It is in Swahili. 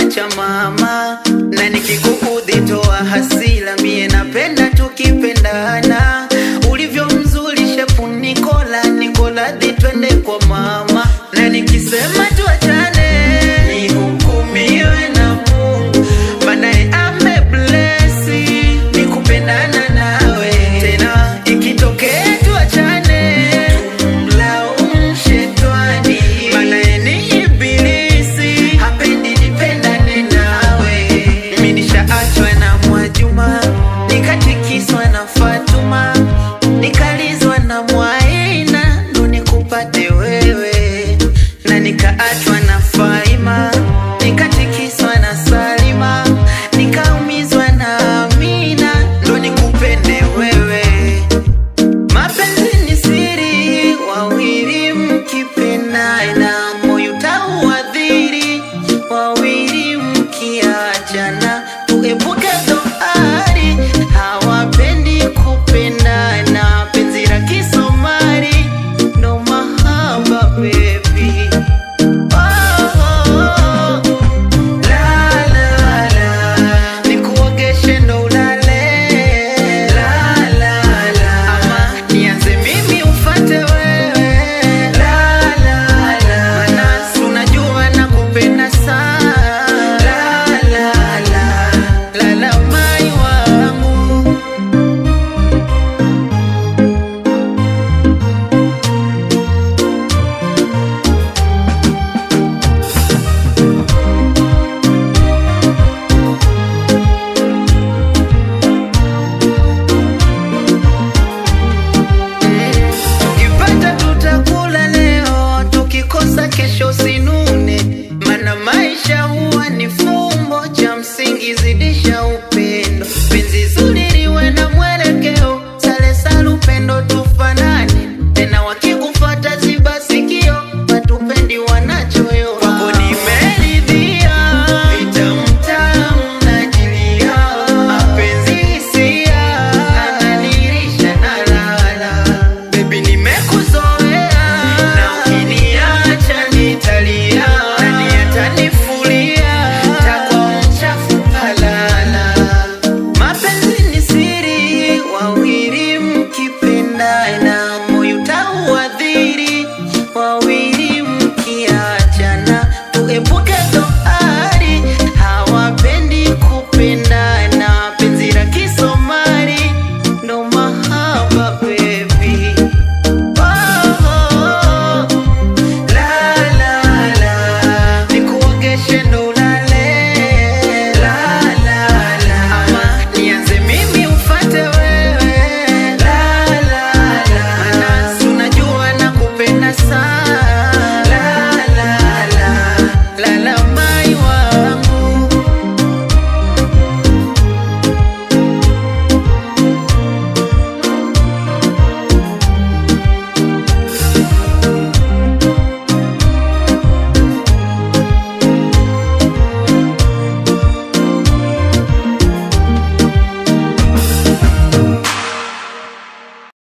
cha mama. Na nikikuudhi toa hasira, mie napenda tukipendana. Ulivyo mzuri shepu Nikola, Nikola di twende kwa mama. Na nikisema tuachane, nihukumiwe na Mungu, manae ameblesi nikupendana nawe. Tena ikitokea tuachane, tumlaumu shetani, manae ni ibilisi hapendi nipendane nawe. Mimi nishaachwa na Mwajuma, nikatikiswa na Fatuma, nikalizwa na Mwaina ndo nikupate wewe. Na nikaachwa na Faima, nikatikiswa na Salima, nikaumizwa na Amina ndo nikupende wewe. Mapenzi ni siri, wawili mkipendana, moyo utauadhiri, wawili mkiachana. Tuepuke dhoari, hawapendi kupendana. Penzi la Kisomali ndo mahaba baby. Kesho sinune, mana maisha huwa ni fumbo, cha msingi zidisha